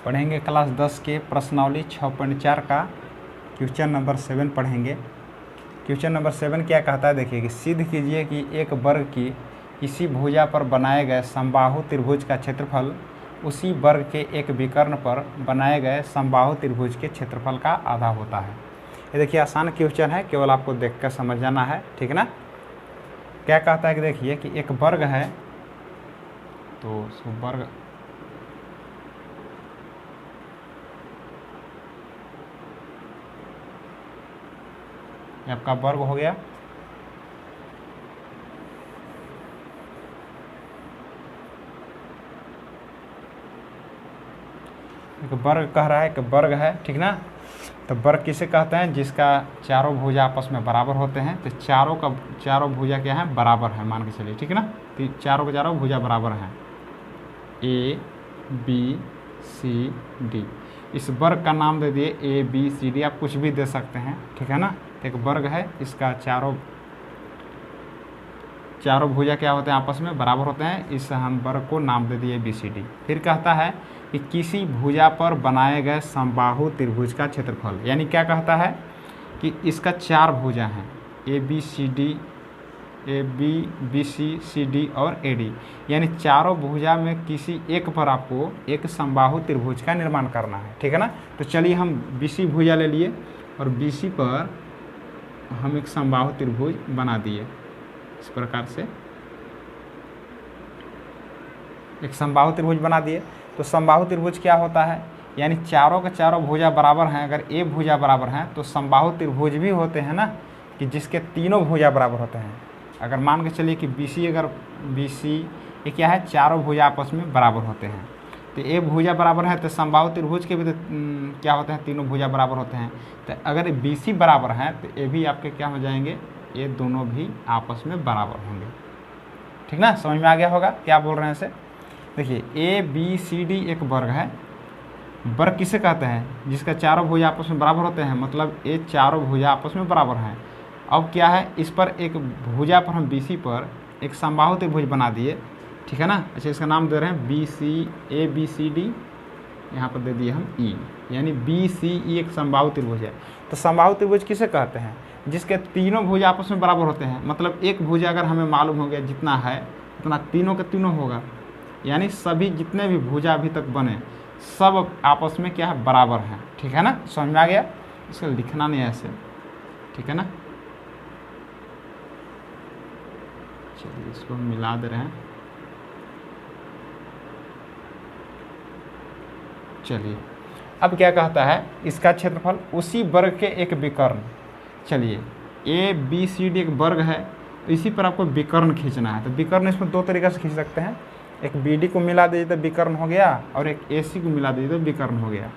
पढ़ेंगे क्लास 10 के प्रश्नावली 6.4 का क्वेश्चन नंबर 7 पढ़ेंगे। क्वेश्चन नंबर 7 क्या कहता है, देखिए कि सिद्ध कीजिए कि एक वर्ग की किसी भुजा पर बनाए गए समबाहु त्रिभुज का क्षेत्रफल उसी वर्ग के एक विकर्ण पर बनाए गए समबाहु त्रिभुज के क्षेत्रफल का आधा होता है। ये देखिए आसान क्वेश्चन है, केवल आपको देखकर समझ जाना है, ठीक है ना। क्या कहता है कि देखिए कि एक वर्ग है, तो वर्ग आपका वर्ग हो गया। एक वर्ग कह रहा है कि वर्ग है, ठीक ना। तो वर्ग किसे कहते हैं, जिसका चारों भुजा आपस में बराबर होते हैं। तो चारों भुजा क्या है, बराबर है, मान के चलिए, ठीक है ना। तो चारों के चारों भुजा बराबर हैं, ए बी सी डी। इस वर्ग का नाम दे दिए ए बी सी डी, आप कुछ भी दे सकते हैं, ठीक है ना। एक वर्ग है, इसका चारों भुजा क्या होते हैं, आपस में बराबर होते हैं। इस हम वर्ग को नाम दे दिए बी सी डी। फिर कहता है कि किसी भुजा पर बनाए गए समबाहु त्रिभुज का क्षेत्रफल, यानी क्या कहता है कि इसका चार भुजा हैं, A B C C D और ए डी, यानी चारों भुजा में किसी एक पर आपको एक समबाहु त्रिभुज का निर्माण करना है, ठीक है ना। तो चलिए हम बी सी भुजा ले लिए और बी सी पर हम एक समबाहु त्रिभुज बना दिए। इस प्रकार से एक समबाहु त्रिभुज बना दिए। तो समबाहु त्रिभुज क्या होता है, यानी चारों के चारों भुजा बराबर हैं। अगर ए भुजा बराबर हैं तो समबाहु त्रिभुज भी होते हैं ना, कि जिसके तीनों भुजा बराबर होते हैं। अगर मान के चलिए कि बी सी ये क्या है, चारों भुजा आपस में बराबर होते हैं। तो ए भुजा बराबर है तो समबाहु त्रिभुज के भी तो क्या होते हैं, तीनों भुजा बराबर होते हैं। तो अगर बी सी बराबर हैं तो ये भी आपके क्या हो जाएंगे, ये दोनों भी आपस में बराबर होंगे, ठीक ना। समझ में आ गया होगा क्या बोल रहे हैं इसे। देखिए ए बी सी डी एक वर्ग है। वर्ग किसे कहते हैं, जिसका चारों भुजा आपस में बराबर होते हैं, मतलब ये चारों भुजा आपस में बराबर हैं। अब क्या है, इस पर एक भुजा पर हम बी सी पर एक समबाहु त्रिभुज बना दिए, ठीक है ना। अच्छा, इसका नाम दे रहे हैं ए बी सी डी, यहाँ पर दे दिए हम ई, यानी बी सी ई एक समबाहु त्रिभुज है। तो समबाहु त्रिभुज किसे कहते हैं, जिसके तीनों भुजा आपस में बराबर होते हैं। मतलब एक भुजा अगर हमें मालूम हो गया जितना है उतना तीनों के तीनों होगा, यानी सभी जितने भी भुजा अभी तक बने सब आपस में क्या है, बराबर हैं, ठीक है ना। समझ में आ गया। इसको लिखना नहीं है ऐसे, ठीक है ना। चलिए इसको मिला दे रहे हैं। चलिए अब क्या कहता है, इसका क्षेत्रफल उसी वर्ग के एक विकर्ण। चलिए ए बी सी डी एक वर्ग है, तो इसी पर आपको विकर्ण खींचना है। तो विकर्ण इसमें दो तरीके से खींच सकते हैं, एक बी डी को मिला दीजिए तो विकर्ण हो गया, और एक ए सी को मिला दीजिए तो विकर्ण हो गया।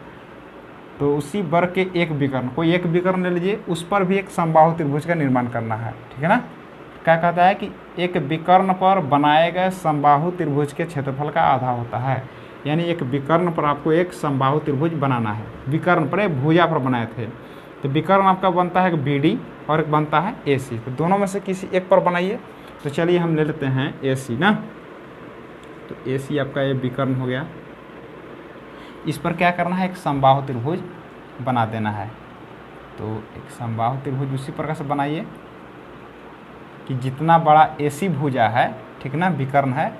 तो उसी वर्ग के एक विकर्ण, कोई एक विकर्ण ले लीजिए, उस पर भी एक समबाहु त्रिभुज का निर्माण करना है, ठीक है ना। क्या कहता है कि एक विकर्ण पर बनाए गए समबाहु त्रिभुज के क्षेत्रफल का आधा होता है, यानी एक विकर्ण पर आपको एक समबाहु त्रिभुज बनाना है। विकर्ण पर एक भुजा पर बनाए थे, तो विकर्ण आपका बनता है बी डी और एक बनता है ए सी। तो दोनों में से किसी एक पर बनाइए। तो चलिए हम ले लेते हैं ए सी ना। तो ए सी आपका ये विकर्ण हो गया। इस पर क्या करना है, एक समबाहु त्रिभुज बना देना है। तो एक समबाहु त्रिभुज उसी प्रकार से बनाइए कि जितना बड़ा ए सी भुजा है, ठीक ना, विकर्ण है,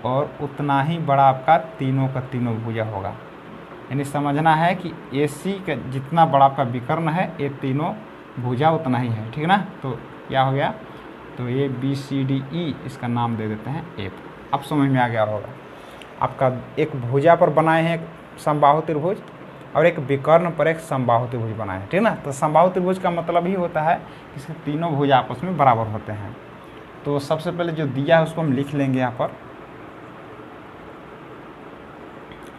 और उतना ही बड़ा आपका तीनों का तीनों भुजा होगा। यानी समझना है कि ए सी का जितना बड़ा आपका विकर्ण है, ये तीनों भुजा उतना ही है, ठीक ना। तो क्या हो गया, तो ये बी सी डी ई, इसका नाम दे देते हैं ए। अब समझ में आ गया होगा। आपका एक भुजा पर बनाए हैं एक समबाहु त्रिभुज, और एक विकर्ण पर एक समबाहु त्रिभुज बनाए हैं, ठीक ना। तो समबाहु त्रिभुज का मतलब ही होता है कि इसके तीनों भुजा आपस में बराबर होते हैं। तो सबसे पहले जो दिया है उसको हम लिख लेंगे, यहाँ पर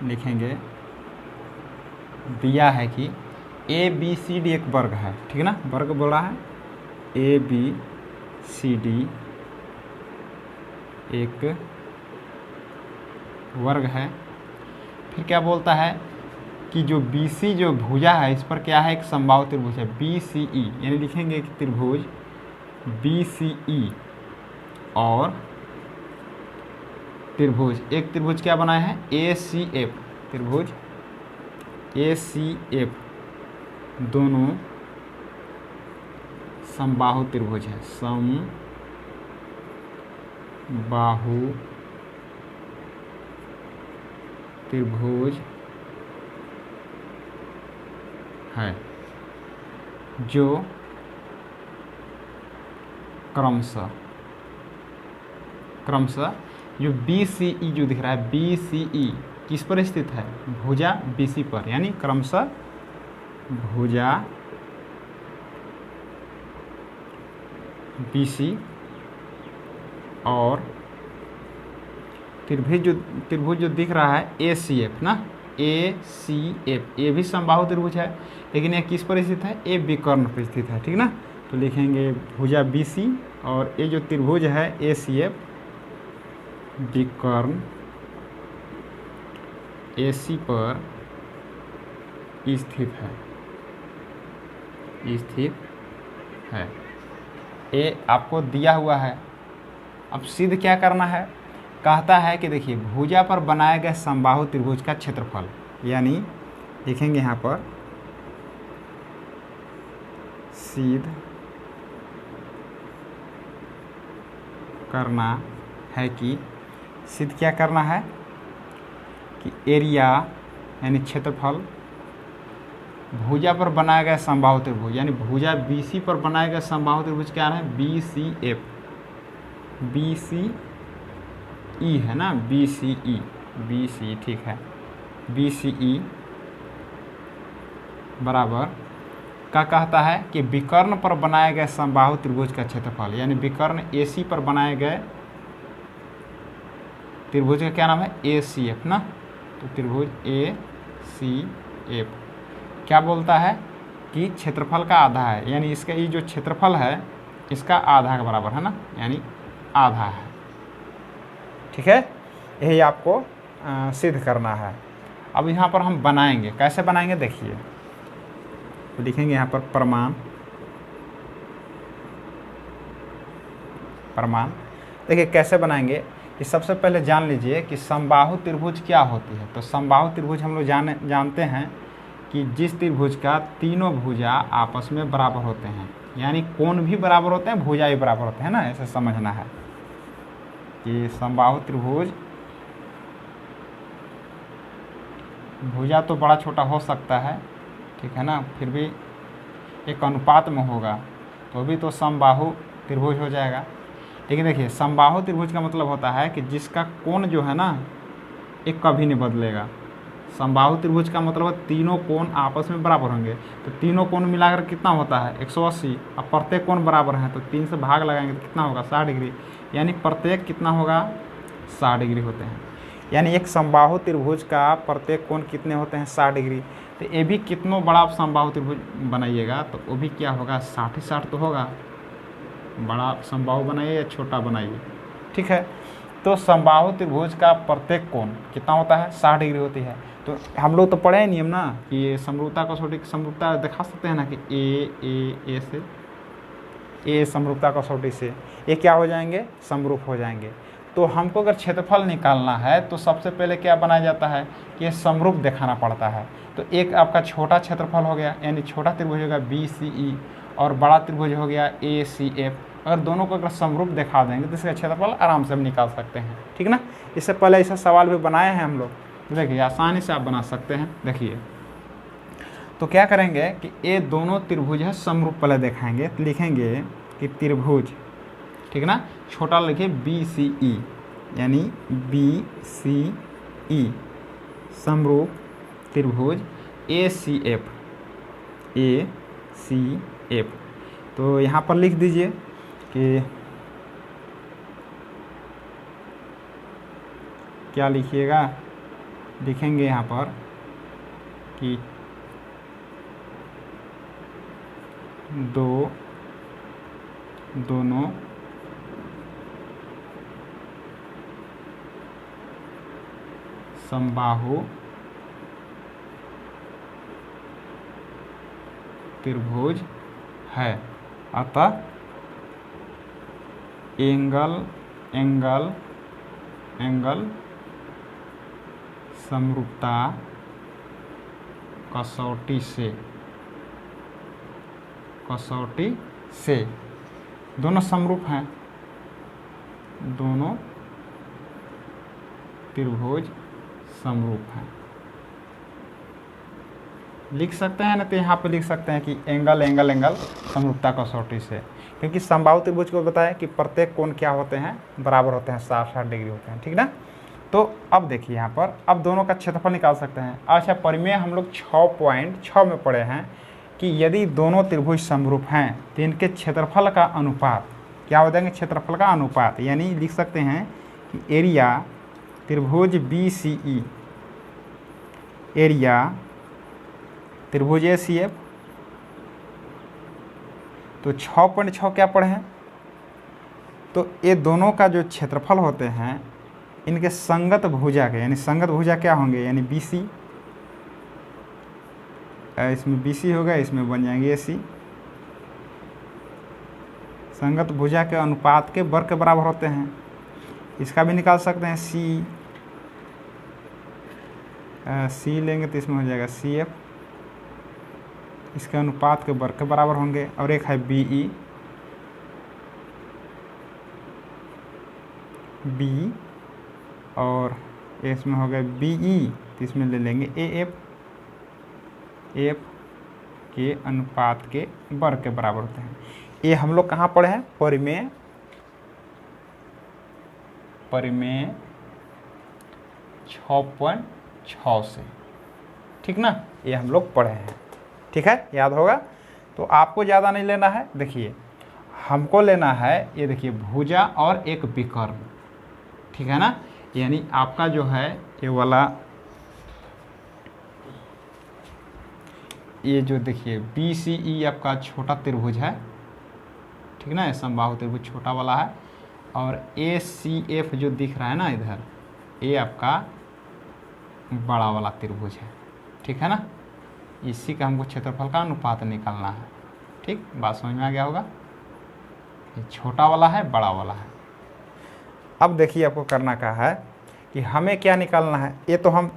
लिखेंगे, दिया है कि ए बी सी डी एक वर्ग है, ठीक है ना। वर्ग बोला है, ए बी सी डी एक वर्ग है। फिर क्या बोलता है कि जो बी सी जो भुजा है, इस पर क्या है, एक समबाहु त्रिभुज है बी सी ई, यानी लिखेंगे एक त्रिभुज बी सी ई, और त्रिभुज क्या बनाए हैं, ए सी एफ, त्रिभुज ACF दोनों समबाहु त्रिभुज है, समबाहु त्रिभुज है, जो क्रमशः जो BCE जो दिख रहा है, BCE किस पर स्थित है, भुजा BC पर, यानी क्रमशः भुजा BC और त्रिभुज जो दिख रहा है ACF ना, ACF, ये भी समबाहु त्रिभुज है, लेकिन ये किस पर स्थित है, ये विकर्ण पर स्थित है, ठीक ना। तो लिखेंगे भुजा BC और ये जो त्रिभुज है ACF विकर्ण AC पर स्थित है, ये आपको दिया हुआ है। अब सिद्ध क्या करना है, कहता है कि देखिए भुजा पर बनाए गए समबाहु त्रिभुज का क्षेत्रफल, यानी लिखेंगे यहाँ पर सिद्ध करना है कि सिद्ध क्या करना है कि एरिया यानी क्षेत्रफल भुजा पर बनाया गया समबाहु त्रिभुज, यानी भुजा BC पर बनाया गया समबाहु त्रिभुज क्या है, BCF, BCE है ना, BCE ठीक है, BCE बराबर का कहता है कि विकर्ण पर बनाए गए समबाहु त्रिभुज का क्षेत्रफल, यानी विकर्ण AC पर बनाए गए त्रिभुज का क्या नाम है, ACF ना। तो त्रिभुज ACF क्या बोलता है कि क्षेत्रफल का आधा है, यानी इसका ये जो क्षेत्रफल है इसका आधा के बराबर है ना, यानी आधा है, ठीक है। यही आपको सिद्ध करना है। अब यहाँ पर हम बनाएंगे, कैसे बनाएंगे देखिए, तो लिखेंगे यहाँ पर प्रमाण। देखिए कैसे बनाएंगे, कि सबसे पहले जान लीजिए कि समबाहु त्रिभुज क्या होती है। तो समबाहु त्रिभुज हम लोग जानते हैं कि जिस त्रिभुज का तीनों भुजा आपस में बराबर होते हैं, यानी कोण भी बराबर होते हैं, भुजा भी बराबर होते हैं ना, ऐसे समझना है कि समबाहु त्रिभुज भुजा तो बड़ा छोटा हो सकता है, ठीक है ना, फिर भी एक अनुपात में होगा तो भी तो समबाहु त्रिभुज हो जाएगा। लेकिन देखिए समबाहु त्रिभुज का मतलब होता है कि जिसका कोण जो है ना एक कभी नहीं बदलेगा। समबाहु त्रिभुज का मतलब तीनों कोण आपस में बराबर होंगे, तो तीनों कोण मिलाकर कितना होता है 180। अब प्रत्येक कोण बराबर है तो 3 से भाग लगाएंगे तो कितना होगा 60 डिग्री, यानी प्रत्येक कितना होगा 60 डिग्री होते हैं। यानी एक समबाहु त्रिभुज का प्रत्येक कोण कितने होते हैं 60 डिग्री। तो ये भी कितनों बड़ा आप समबाहु त्रिभुज बनाइएगा तो वो भी क्या होगा 60 ही 60 तो होगा। बड़ा समबाहु बनाइए या छोटा बनाइए, ठीक है। तो समबाहु त्रिभुज का प्रत्येक कोण कितना होता है 60 डिग्री होती है। तो हम लोग तो पढ़े हैं नियम ना कि ये समरूपता कसौटी समरूपता दिखा सकते हैं ना कि ए से ए समरूपता कसौटी से ये क्या हो जाएंगे समरूप हो जाएंगे। तो हमको अगर क्षेत्रफल निकालना है तो सबसे पहले क्या बनाया जाता है कि ये समरूप दिखाना पड़ता है। तो एक आपका छोटा क्षेत्रफल हो गया, यानी छोटा त्रिभुज होगा BCE और बड़ा त्रिभुज हो गया ACF। अगर दोनों को अगर समरूप दिखा देंगे तो इसका क्षेत्रफल आराम से हम निकाल सकते हैं, ठीक ना। इससे पहले ऐसा सवाल भी बनाए हैं हम लोग, देखिए आसानी से आप बना सकते हैं। देखिए तो क्या करेंगे कि ये दोनों त्रिभुज है समरूप, पहले दिखाएंगे तो लिखेंगे कि त्रिभुज, ठीक ना, छोटा लिखिए BCE, यानी BCE समरूप त्रिभुज ACF। तो यहाँ पर लिख दीजिए कि क्या लिखिएगा, लिखेंगे यहाँ पर कि दोनों समबाहु त्रिभुज है, अतः एंगल समरूपता कसौटी से दोनों समरूप हैं, दोनों त्रिभुज समरूप हैं। लिख सकते हैं ना, तो यहाँ पे लिख सकते हैं कि एंगल एंगल एंगल समरूपता कसौटी से, क्योंकि समबाहु त्रिभुज को बताया कि प्रत्येक कोण क्या होते हैं, बराबर होते हैं, 60-60 डिग्री होते हैं, ठीक ना। तो अब देखिए यहाँ पर अब दोनों का क्षेत्रफल निकाल सकते हैं। अच्छा, परिमेय हम लोग 6.6 में पढ़े हैं कि यदि दोनों त्रिभुज समरूप हैं तो इनके क्षेत्रफल का अनुपात क्या हो जाएंगे, क्षेत्रफल का अनुपात, यानी लिख सकते हैं कि एरिया त्रिभुज BCE, एरिया त्रिभुज ACF, तो 6.6 क्या पढ़े हैं, तो ये दोनों का जो क्षेत्रफल होते हैं इनके संगत भुजा के, यानी संगत भुजा क्या होंगे, यानी BC, इसमें BC होगा, इसमें बन जाएंगे AC, संगत भुजा के अनुपात के वर्ग के बराबर होते हैं। इसका भी निकाल सकते हैं, C लेंगे तो इसमें हो जाएगा CF, इसके अनुपात के वर्ग के बराबर होंगे। और एक है BE, B, और इसमें हो गया BE, तो इसमें ले लेंगे AF, F के अनुपात के वर्ग के बराबर होते हैं। ये हम लोग कहाँ पढ़े हैं, परिमेय 6.6 से, ठीक ना, ये हम लोग पढ़े हैं, ठीक है, याद होगा। तो आपको ज़्यादा नहीं लेना है, देखिए हमको लेना है, ये देखिए भुजा और एक विकर्ण, ठीक है ना, यानी आपका जो है ये वाला, ये जो देखिए BCE आपका छोटा त्रिभुज है, ठीक ना, समबाहु त्रिभुज छोटा वाला है, और ACF जो दिख रहा है ना इधर, ये आपका बड़ा वाला त्रिभुज है, ठीक है ना। इसी का हमको क्षेत्रफल का अनुपात निकालना है, ठीक, बात समझ में आ गया होगा। ये छोटा वाला है, बड़ा वाला है। अब देखिए आपको करना क्या है कि हमें क्या निकालना है, ये तो हम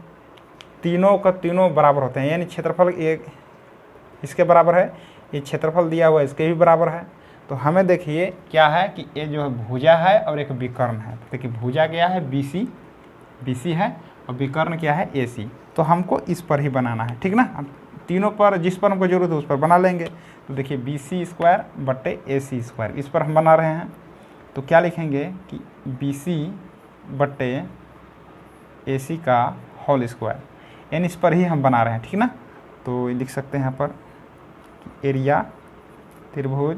तीनों का तीनों बराबर होते हैं, यानी क्षेत्रफल एक इसके बराबर है, ये क्षेत्रफल दिया हुआ है इसके भी बराबर है। तो हमें देखिए क्या है कि ये जो है भुजा है और एक विकर्ण है। देखिए भुजा क्या है, BC है, और विकर्ण क्या है, AC। तो हमको इस पर ही बनाना है, ठीक ना, तीनों पर जिस पर हमको जरूरत है उस पर बना लेंगे। तो देखिए BC² बट्टे AC², इस पर हम बना रहे हैं। तो क्या लिखेंगे कि BC बट्टे AC का होल स्क्वायर, यानी इस पर ही हम बना रहे हैं, ठीक ना। तो लिख सकते हैं यहाँ पर एरिया त्रिभुज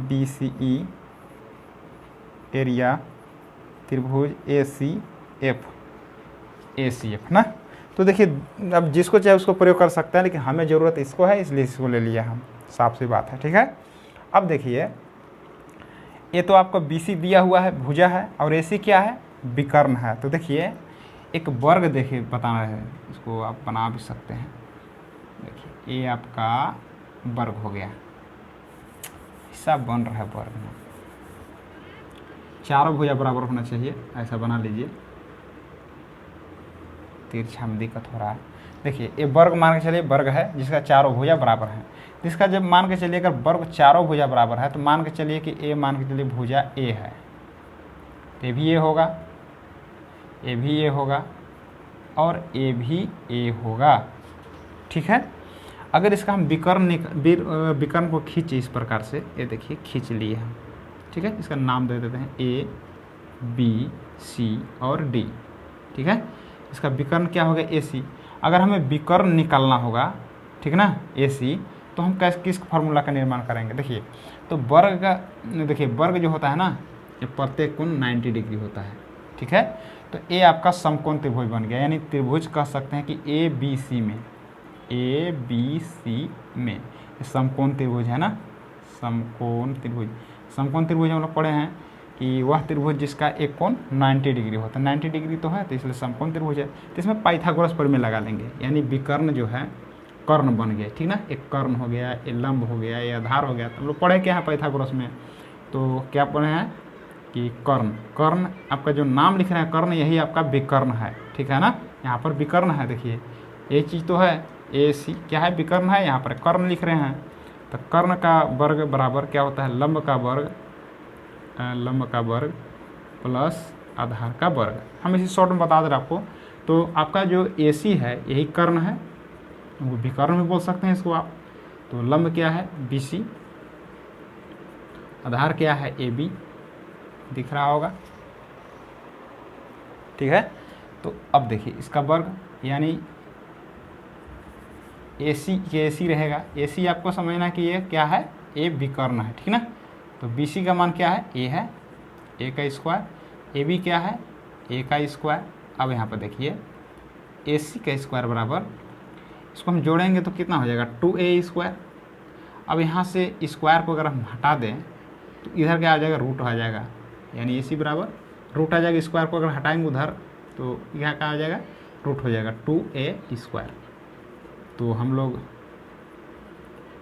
BCE, एरिया त्रिभुज ACF ना। तो देखिए अब जिसको चाहे उसको प्रयोग कर सकते हैं, लेकिन हमें ज़रूरत इसको है, इसलिए इसको ले लिया हम, साफ सी बात है, ठीक है। अब देखिए ये तो आपको BC दिया हुआ है, भुजा है, और AC क्या है, विकर्ण है। तो देखिए एक वर्ग देखिए बताना है, इसको आप बना भी सकते हैं। देखिए ये आपका वर्ग हो गया, हिस्सा बन रहा है वर्ग में, चारों भुजा बराबर होना चाहिए, ऐसा बना लीजिए। तिरछा में दिक्कत हो रहा है। देखिए ये वर्ग मान के चलिए वर्ग है जिसका चारों भुजा बराबर है। जिसका जब मान के चलिए अगर वर्ग चारों भुजा बराबर है तो मान के चलिए कि ए मान के चलिए भुजा ए है, तो ये भी ए होगा, ये भी ए होगा, और ये भी ए होगा, ठीक है। अगर इसका हम विकर्ण को खींचे इस प्रकार से, ये देखिए खींच लिए हम, ठीक है। इसका नाम दे देते हैं A, B, C और D, ठीक है। इसका विकर्ण क्या होगा, AC। अगर हमें विकर्ण निकालना होगा, ठीक ना, AC, तो हम किस फार्मूला का निर्माण करेंगे। देखिए तो वर्ग का, देखिए वर्ग जो होता है ना, ये प्रत्येक कोण 90 डिग्री होता है, ठीक है। तो ये आपका समकोण त्रिभुज बन गया, यानी त्रिभुज कह सकते हैं कि ABC में ये समकोण त्रिभुज है ना, समकोण त्रिभुज हम लोग पढ़े हैं कि वह त्रिभुज जिसका एक कोण 90 डिग्री होता है। 90 डिग्री तो है, तो इसलिए समकोण त्रिभुज है। तो इसमें पाइथागोरस प्रमेय लगा लेंगे, यानी विकर्ण जो है कर्ण बन गया, ठीक ना। एक कर्ण हो गया, ये लंब हो गया, ये आधार हो गया। तो हम लोग पढ़े क्या है पाइथागोरस में, तो क्या पढ़े हैं कि कर्ण आपका जो नाम लिख रहे हैं कर्ण, यही आपका विकर्ण है, ठीक है ना। यहाँ पर विकर्ण है, देखिए ये चीज़ तो है, ए सी क्या है, विकर्ण है, यहाँ पर कर्ण लिख रहे हैं, तो कर्ण का वर्ग बराबर क्या होता है, लंब का वर्ग प्लस आधार का वर्ग। हम इसी शॉर्ट में बता दे रहे आपको। तो आपका जो ए सी है यही कर्ण है, वो विकर्ण भी बोल सकते हैं इसको आप। तो लंब क्या है, बी सी, आधार क्या है, ए बी, दिख रहा होगा, ठीक है। तो अब देखिए इसका वर्ग यानी ए सी रहेगा। ए सी आपको समझना कि ये क्या है, ए विकर्ण है, ठीक ना। तो बी सी का मान क्या है, ए है, ए का स्क्वायर, ए बी क्या है, ए का स्क्वायर। अब यहाँ पर देखिए ए सी का स्क्वायर बराबर, इसको हम जोड़ेंगे तो कितना हो जाएगा, 2a²। अब यहाँ से स्क्वायर को अगर हम हटा दें तो इधर क्या आ जाएगा, रूट आ जाएगा, यानी ए सी बराबर रूट आ जाएगा। स्क्वायर को अगर हटाएंगे उधर तो यहाँ क्या आ जाएगा, रूट हो जाएगा 2a²। तो हम लोग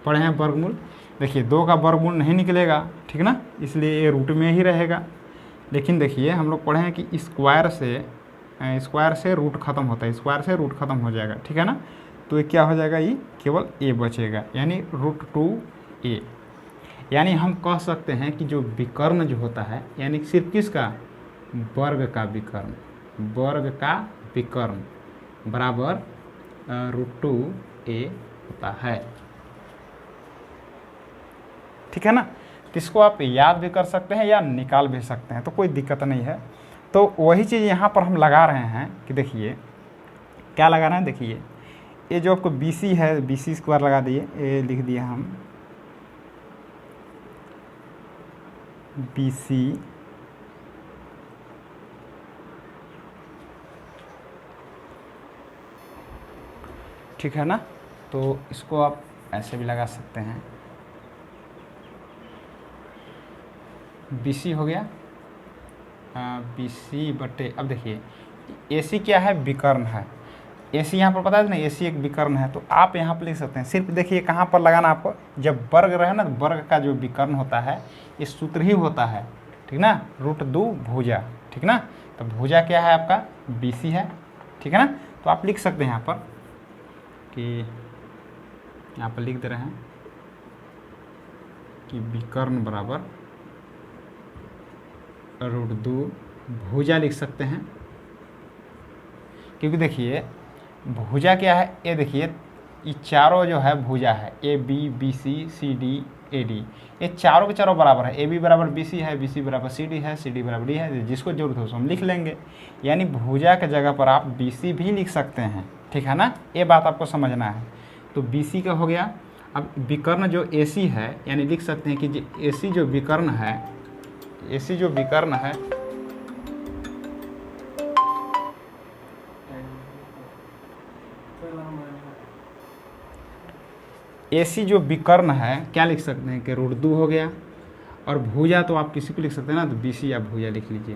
पढ़े हैं वर्गमूल, देखिए 2 का वर्गमूल नहीं निकलेगा, ठीक ना, इसलिए ये रूट में ही रहेगा। लेकिन देखिए हम लोग पढ़े हैं कि स्क्वायर से रूट खत्म होता है, स्क्वायर से रूट खत्म हो जाएगा, ठीक है ना। तो ये क्या हो जाएगा, ये केवल ए बचेगा, यानी √2a। यानी हम कह सकते हैं कि जो विकर्ण जो होता है, यानी सिर्फ किसका, वर्ग का विकर्ण बराबर √2a होता है, ठीक है ना। तो इसको आप याद भी कर सकते हैं या निकाल भी सकते हैं, तो कोई दिक्कत नहीं है। तो वही चीज़ यहाँ पर हम लगा रहे हैं कि देखिए क्या लगा रहे हैं, देखिए ये जो आपको बी सी है, बी सी स्क्वायर लगा दिए, ये लिख दिए हम बी सी ठीक है ना। तो इसको आप ऐसे भी लगा सकते हैं, बी सी हो गया बी सी बटे, अब देखिए ए सी क्या है, विकर्ण है। ए सी यहाँ पर पता है ना, ए सी एक विकर्ण है, तो आप यहाँ पर लिख सकते हैं। सिर्फ देखिए कहाँ पर लगाना आपको, जब वर्ग रहे ना, वर्ग का जो विकर्ण होता है ये सूत्र ही होता है, ठीक ना, √2 भुजा, ठीक ना। तो भुजा क्या है आपका, बी सी है, ठीक है ना। तो आप लिख सकते हैं यहाँ पर कि यहाँ पर लिख दे रहे हैं कि विकर्ण बराबर √2 भुजा लिख सकते हैं, क्योंकि देखिए भुजा क्या है, ये देखिए ये चारों जो है भुजा है, A B, B C, C D, A D, ये चारों के चारों बराबर है। ए बी बराबर बी सी है, बी सी बराबर सी डी है, सी डी बराबर डी है, जिसको जरूरत हो उसको हम लिख लेंगे। यानी भुजा के जगह पर आप बी सी भी लिख सकते हैं, ठीक है ना, ये बात आपको समझना है। तो बी सी का हो गया। अब विकर्ण जो ए सी है, यानी लिख सकते हैं कि ए सी जो विकर्ण है, ए सी जो विकर्ण है, ए सी जो विकर्ण है क्या लिख सकते हैं कि √2 हो गया। और भुजा तो आप किसी को लिख सकते हैं ना, तो बी सी आप भुजा लिख लीजिए,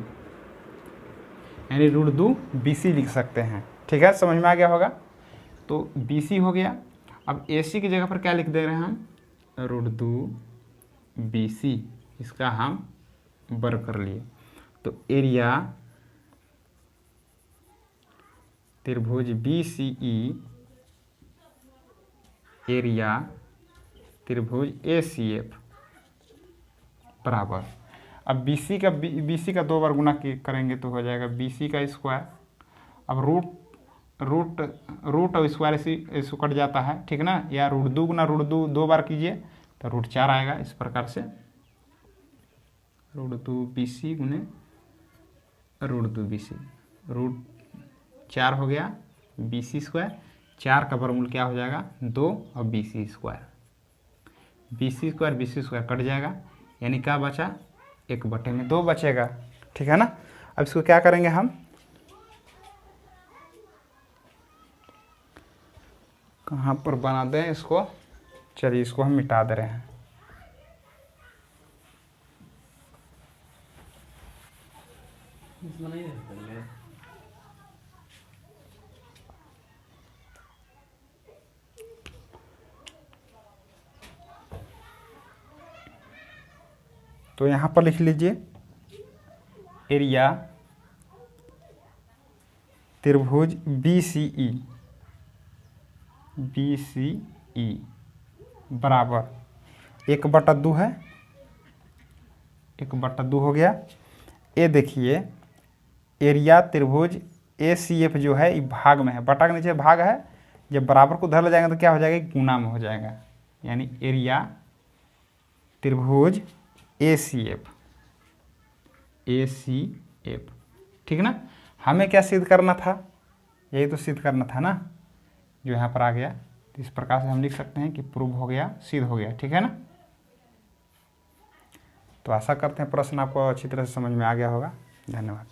यानी √2 बी सी लिख सकते हैं, ठीक है, समझ में आ गया होगा। तो बी सी हो गया। अब ए सी की जगह पर क्या लिख दे रहे हैं हम, √2 बी सी, इसका हम वर्ग कर लिए। तो एरिया त्रिभुज बी सी ई, एरिया त्रिभुज ए सी एफ बराबर, अब बी सी का 2 बार गुना करेंगे तो हो जाएगा बी सी का स्क्वायर। अब रूट और स्क्वायर इसी कट जाता है, ठीक ना, या √2 गुना √2 2 बार कीजिए तो √4 आएगा। इस प्रकार से √2 बी सी गुने √2 बी सी, √4 हो गया बी सी स्क्वायर। 4 का वर्गमूल क्या हो जाएगा, 2 और B C square, B C square cut जाएगा, यानी क्या बचा, 1/2 बचेगा, ठीक है ना। अब इसको क्या करेंगे हम, कहाँ पर बना दें इसको, चलिए इसको हम मिटा दे रहे हैं। तो यहाँ पर लिख लीजिए एरिया त्रिभुज बी सी ई, BCE बराबर 1/2 है, 1/2 हो गया। ये देखिए एरिया त्रिभुज ACF जो है ये भाग में है, बटा के नीचे भाग है, जब बराबर को उधर ले जाएंगे तो क्या हो जाएगा, गुना में हो जाएगा, यानी एरिया त्रिभुज ACF, ठीक ना। हमें क्या सिद्ध करना था, यही तो सिद्ध करना था ना, जो यहाँ पर आ गया। तो इस प्रकार से हम लिख सकते हैं कि प्रूव हो गया, सिद्ध हो गया, ठीक है ना। तो आशा करते हैं प्रश्न आपको अच्छी तरह से समझ में आ गया होगा। धन्यवाद।